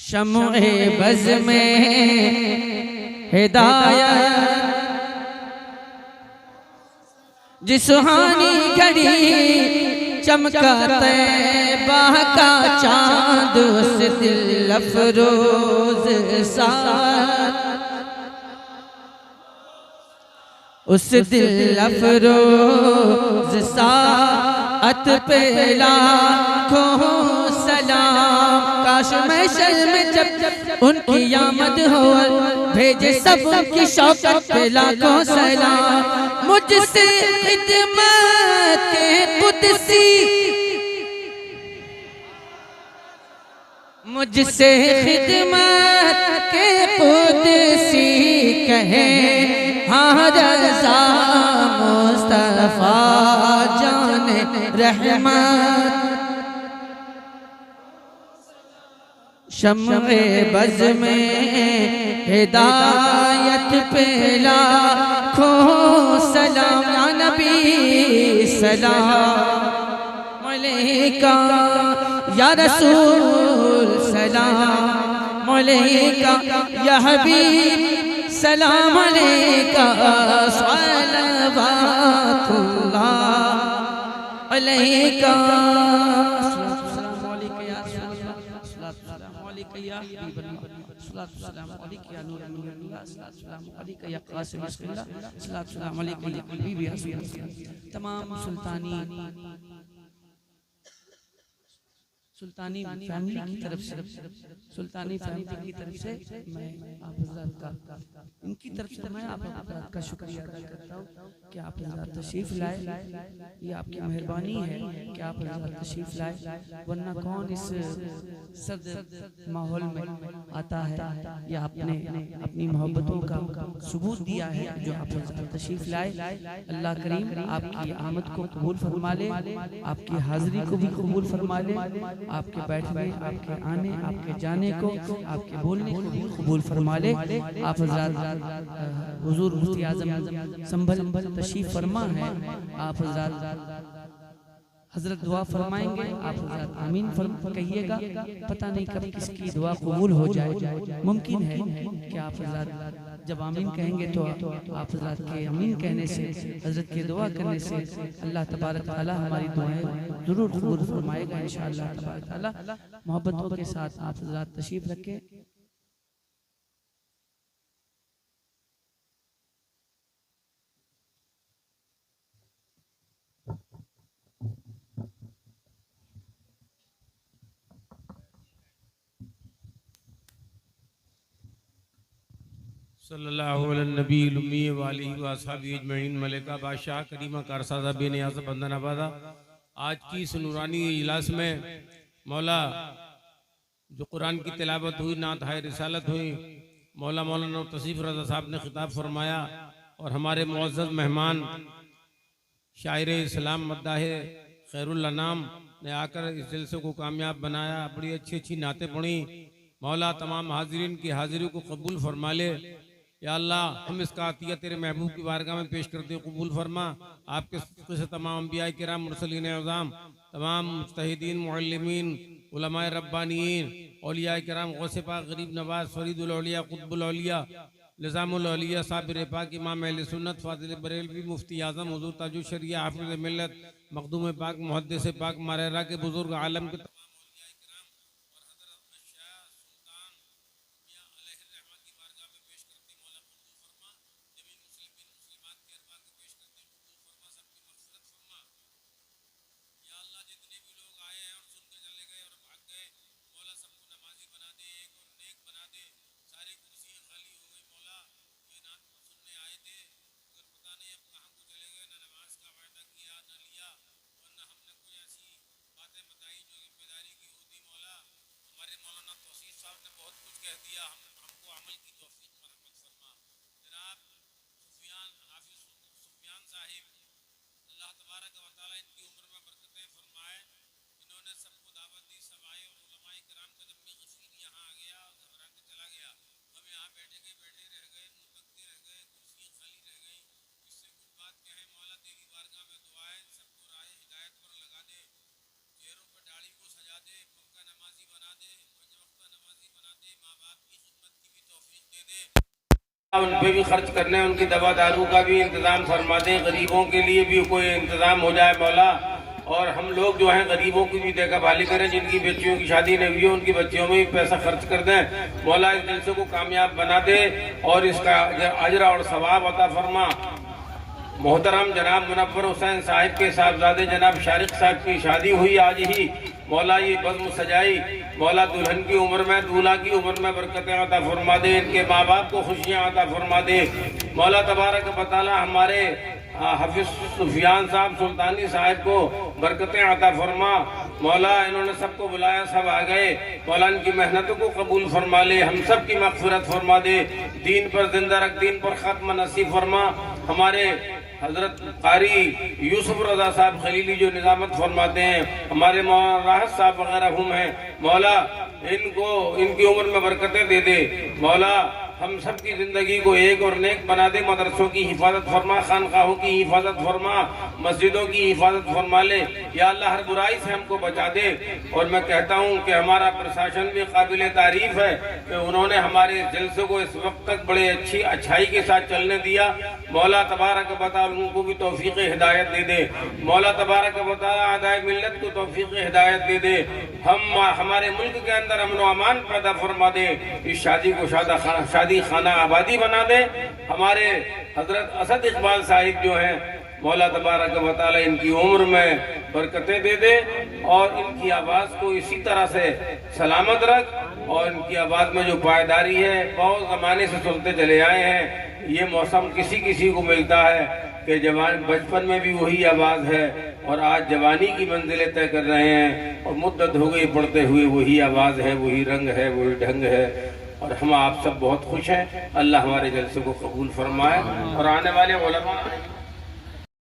शम्ए buzz में हिदायत जिस सुहानी घड़ी चमका तैबा का चांद उस दिल अफरोज साथ उस दिल अफरोज साथ पे लाखों सलाम। काश मैं शर्म जब उनकी आमद हो भेजे सब की शौकत पे लाखों सलाम। मुझसे खिदमत के कुदसी मुझसे खिदमत के कुदसी कहे हाँ रज़ा मुस्तफ़ा जाने रहमत। शम्ए बज़ में हिदायत पे लाखों सलाम। या नबी सलाम अलैका या रसूल सलाम अलैका या हबीब सलाम अलैका सल्लल्लाहु अलैका तमाम सुल्तानी फैमिली की तरफ से सुल्तानी फैमिली की तरफ से मैं आप हज़रात का इनकी तरफ से मैं आप हज़रात का शुक्रिया अदा करता हूँ कि आप हज़रात तशरीफ़ लाए। ये आपकी मेहरबानी है कि आप हज़रात तशरीफ़ लाए, वरना कौन इस सर्द माहौल में आता है। या आपने अपनी मोहब्बतों का सबूत दिया है जो आप हज़रात तशरीफ़ लाए। अल्लाह करीम आपकी आमद को कबूल फरमा ले, आपकी हाज़िरी को भी कबूल फरमा ले, आपके बैठने, आपके आने, आपके जाने को, आपके बोलने को भी कबूल फरमा ले। आप हज़रात हुज़ूर मुफ्ती आज़म संभल तशरीफ़ फरमा है, आप हज़रात हज़रत दुआ फरमाएंगे, आप हज़रात आमीन कहिएगा। पता नहीं कब किसकी दुआ कबूल हो जाए। मुमकिन है कि आप हज़रात जब आमीन कहेंगे तो आप हज़रात के आमीन कहने से, हज़रत की दुआ करने से अल्लाह तबारक तआला हमारी दुआएं ज़रूर कबूल फरमाएगा इंशाअल्लाह तबारक तआला। मोहब्बतों के साथ आप हज़रात तशरीफ़ रखें। सल्लल्लाहु अलैहि नबील उम्मी व आलिहि व अस्हाबी अजमईन। मलिका बादशाह करीमा कारसादा बेनियाज़ बंदन आबादा। आज की इस नूरानी इजलास में मौला जो कुरान की तिलावत हुई, नात हाय रिसालत हुई, मौला मौलाना तौसीफ रज़ा साहब ने खिताब फरमाया और हमारे मुअज़्ज़ज़ मेहमान शायर इस्लाम मद्दाह खैरुल अनाम ने आकर इस जलसे को कामयाब बनाया। बड़ी अच्छी अच्छी नातें पढ़ी। मौला तमाम हाजिरीन की हाजिरी को कबूल फरमा ले। या अल्लाह हम इसका अतिया तेरे महबूब की बारगाह में पेश करते कबूल फरमा। आपके सदक़े से तमाम अंबिया किराम मुरसलीन अज़ाम, तमाम मुज्तहिदीन मुअल्लिमीन उलमाए रब्बानीन औलिया किराम गौसे पाक गरीब नवाज फरीदुल औलिया कुतुबुल औलिया निज़ामुल औलिया साबिर पाक इमाम अहले सुन्नत फाज़िल बरेलवी मुफ्ती आज़म हुज़ूर ताजुल शरिया हाफ़िज़ मिल्लत मखदूम पाक मुहद्दिस पाक मारेरा के बुजुर्ग आलम के उन पे भी खर्च करने, उनकी दवा दारू का भी इंतजाम फरमा दें, गरीबों के लिए भी कोई इंतजाम हो जाए मौला। और हम लोग जो हैं गरीबों की भी देखभाली करें, जिनकी बच्चियों की शादी नहीं हुई है उनकी बच्चियों में भी पैसा खर्च कर दें मौला। इस जलसे को कामयाब बना दे और इसका अजरा और सवाब अता फरमा। मोहतरम जनाब मुनव्वर हुसैन साहिब के साहबजादे जनाब शारिक साहब की शादी हुई आज ही मौला। ये बज़्म सजाई मौला, दुल्हन की उम्र में दूल्हा की उम्र में बरकतें अता फरमा दे, इनके माँ बाप को खुशियाँ अता फरमा दे मौला तबारक व तआला। हमारे हाफिज सुफियान साहब सुल्तानी साहब को बरकतें अता फरमा मौला। इन्होंने सबको बुलाया, सब आ गए मौला। इनकी मेहनतों को कबूल फरमा ले, हम सब की मग़फ़िरत फरमा दे, दीन पर जिंदा रख, दीन पर ख़त्म नसीब फरमा। हमारे हजरत कारी यूसुफ रजा साहब खलीली जो निज़ामत फरमाते हैं, हमारे राहत साहब वगैरह हम हैं मौला, इनको इनकी उम्र में बरकतें दे दे मौला। हम सब की जिंदगी को एक और नेक बना दे, मदरसों की हिफाजत फरमा, खानकाहों की हिफाजत फरमा, मस्जिदों की हिफाजत फरमा ले या अल्लाह। हर बुराई से हमको बचा दे। और मैं कहता हूँ कि हमारा प्रशासन भी काबिल तारीफ है कि उन्होंने हमारे जलसे को इस वक्त तक बड़े अच्छाई के साथ चलने दिया मौला तबारक व तआला। उनको भी तौफीक हिदायत दे दे मौला तबारक व तआला। आदाए मिल्लत को तौफीक हिदायत दे दे। हमारे मुल्क के अंदर अमन व अमान पैदा फरमा दे। इस शादी को शादी खाना आबादी बना दे। हमारे हजरत असद इकबाल साहिब जो हैं मौला तबारक व तआला इनकी उम्र में बरकतें दे दे और इनकी आवाज़ को इसी तरह से सलामत रख। और इनकी आवाज़ में जो पायदारी है, बहुत ज़माने से सुनते चले आए हैं। ये मौसम किसी किसी को मिलता है कि जवान बचपन में भी वही आवाज़ है और आज जवानी की मंजिलें तय कर रहे हैं और मुद्दत हो गई पढ़ते हुए, वही आवाज़ है, वही रंग है, वही ढंग है। और हम आप सब बहुत खुश हैं। अल्लाह हमारे जलसे को कबूल फरमाए और आने वाले उलमा